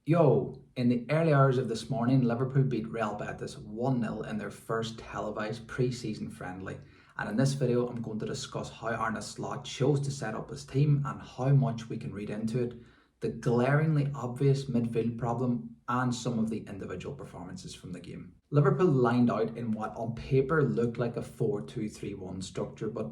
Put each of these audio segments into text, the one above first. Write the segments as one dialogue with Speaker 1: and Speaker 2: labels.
Speaker 1: Yo, in the early hours of this morning, Liverpool beat Real Betis 1-0 in their first televised pre-season friendly. And in this video, I'm going to discuss how Arne chose to set up his team and how much we can read into it, the glaringly obvious midfield problem, and some of the individual performances from the game. Liverpool lined out in what on paper looked like a 4-2-3-1 structure, but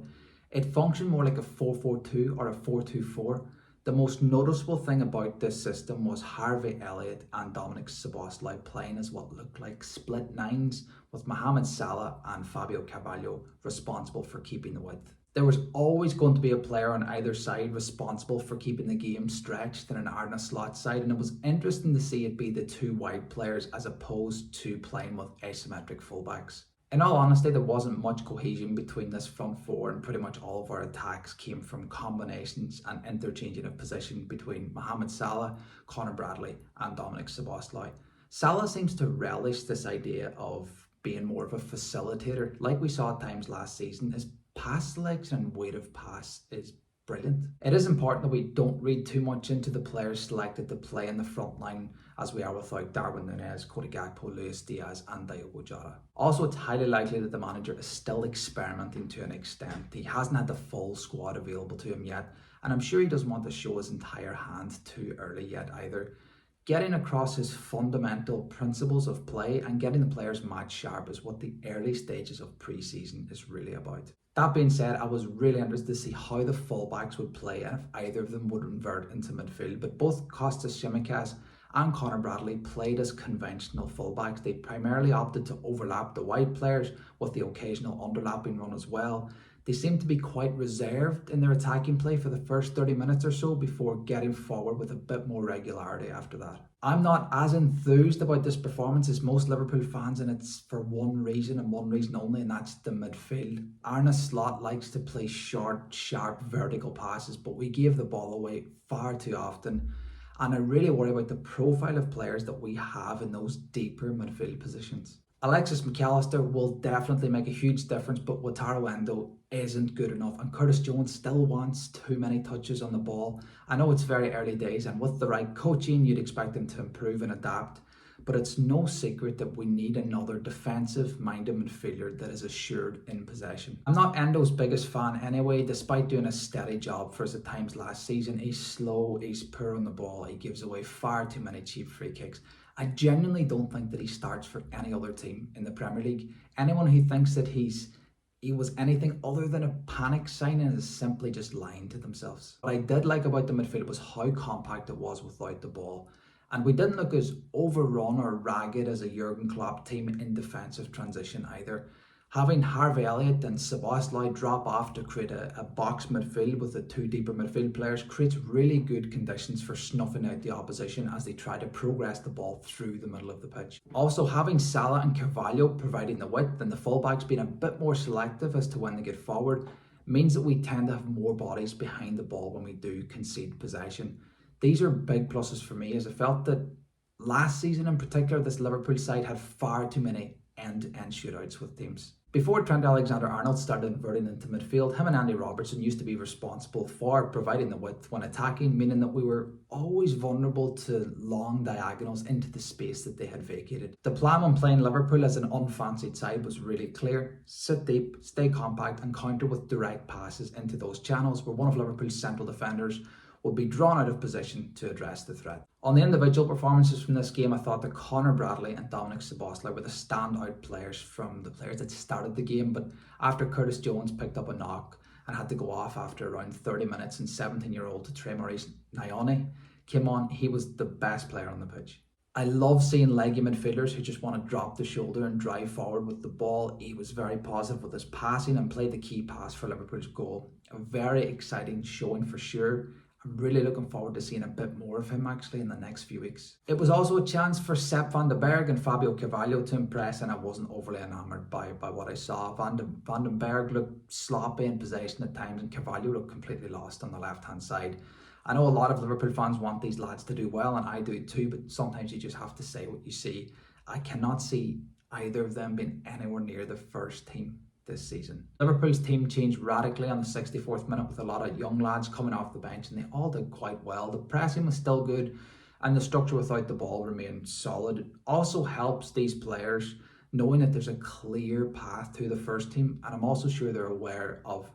Speaker 1: it functioned more like a 4-4-2 or a 4-2-4. The most noticeable thing about this system was Harvey Elliott and Dominic Szoboszlai playing as what looked like split nines, with Mohamed Salah and Fabio Carvalho responsible for keeping the width. There was always going to be a player on either side responsible for keeping the game stretched in an Arne Slot side, and it was interesting to see it be the two wide players as opposed to playing with asymmetric fullbacks. In all honesty, there wasn't much cohesion between this front four, and pretty much all of our attacks came from combinations and interchanging of position between Mohamed Salah, Conor Bradley and Dominic Szoboszlai. Salah seems to relish this idea of being more of a facilitator. Like we saw at times last season, his pass selection and weight of pass is brilliant. It is important that we don't read too much into the players selected to play in the front line, as we are without Darwin Núñez, Cody Gakpo, Luis Diaz and Diogo Jota. Also, it's highly likely that the manager is still experimenting to an extent. He hasn't had the full squad available to him yet, and I'm sure he doesn't want to show his entire hand too early yet either. Getting across his fundamental principles of play and getting the players match sharp is what the early stages of pre-season is really about. That being said, I was really interested to see how the fullbacks would play and if either of them would revert into midfield, but both Kostas Tsimikas and Conor Bradley played as conventional fullbacks. They primarily opted to overlap the wide players with the occasional underlapping run as well. They seemed to be quite reserved in their attacking play for the first 30 minutes or so before getting forward with a bit more regularity after that. I'm not as enthused about this performance as most Liverpool fans, and it's for one reason and one reason only, and that's the midfield. Arne Slot likes to play short, sharp, vertical passes, but we gave the ball away far too often. And I really worry about the profile of players that we have in those deeper midfield positions. Alexis McAllister will definitely make a huge difference, but Wataru Endo isn't good enough, and Curtis Jones still wants too many touches on the ball. I know it's very early days, and with the right coaching, you'd expect him to improve and adapt, but it's no secret that we need another defensive-minded midfielder that is assured in possession. I'm not Endo's biggest fan anyway. Despite doing a steady job for us at times last season, he's slow, he's poor on the ball, he gives away far too many cheap free kicks. I genuinely don't think that he starts for any other team in the Premier League. Anyone who thinks that he was anything other than a panic signing is simply just lying to themselves. What I did like about the midfield was how compact it was without the ball. And we didn't look as overrun or ragged as a Jurgen Klopp team in defensive transition either. Having Harvey Elliott and Szoboszlai drop off to create a box midfield with the two deeper midfield players creates really good conditions for snuffing out the opposition as they try to progress the ball through the middle of the pitch. Also, having Salah and Carvalho providing the width and the fullbacks being a bit more selective as to when they get forward means that we tend to have more bodies behind the ball when we do concede possession. These are big pluses for me, as I felt that last season in particular, this Liverpool side had far too many end-to-end shootouts with teams. Before Trent Alexander-Arnold started inverting into midfield, him and Andy Robertson used to be responsible for providing the width when attacking, meaning that we were always vulnerable to long diagonals into the space that they had vacated. The plan when playing Liverpool as an unfancied side was really clear: sit deep, stay compact and counter with direct passes into those channels where one of Liverpool's central defenders would be drawn out of position to address the threat. On the individual performances from this game, I thought that Conor Bradley and Dominic Szoboszlai were the standout players from the players that started the game, but after Curtis Jones picked up a knock and had to go off after around 30 minutes and 17-year-old Maurice Nyoni came on, he was the best player on the pitch. I love seeing leggy midfielders who just want to drop the shoulder and drive forward with the ball. He was very positive with his passing and played the key pass for Liverpool's goal. A very exciting showing for sure. I'm really looking forward to seeing a bit more of him actually in the next few weeks. It was also a chance for Sepp van den Berg and Fabio Carvalho to impress, and I wasn't overly enamoured by what I saw. Van den Berg looked sloppy in possession at times, and Carvalho looked completely lost on the left-hand side. I know a lot of Liverpool fans want these lads to do well, and I do too, but sometimes you just have to say what you see. I cannot see either of them being anywhere near the first team this season. Liverpool's team changed radically on the 64th minute with a lot of young lads coming off the bench, and they all did quite well. The pressing was still good, and the structure without the ball remained solid. It also helps these players knowing that there's a clear path to the first team, and I'm also sure they're aware of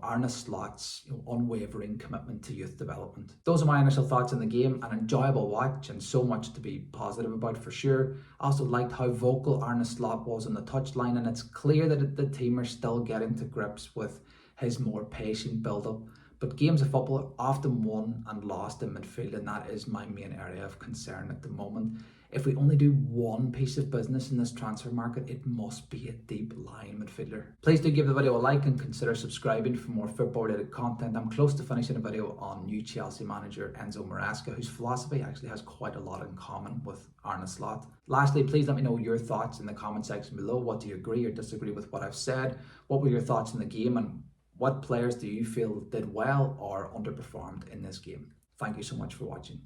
Speaker 1: Arne Slot's unwavering commitment to youth development. Those are my initial thoughts on the game. An enjoyable watch and so much to be positive about for sure. I also liked how vocal Arne Slot was on the touchline, and it's clear that the team are still getting to grips with his more patient build-up. But games of football are often won and lost in midfield, and that is my main area of concern at the moment. If we only do one piece of business in this transfer market, it must be a deep-lying midfielder. Please do give the video a like and consider subscribing for more football-related content. I'm close to finishing a video on new Chelsea manager Enzo Maresca, whose philosophy actually has quite a lot in common with Arne Slot. Lastly, please let me know your thoughts in the comment section below. What do you agree or disagree with what I've said? What were your thoughts in the game, and what players do you feel did well or underperformed in this game? Thank you so much for watching.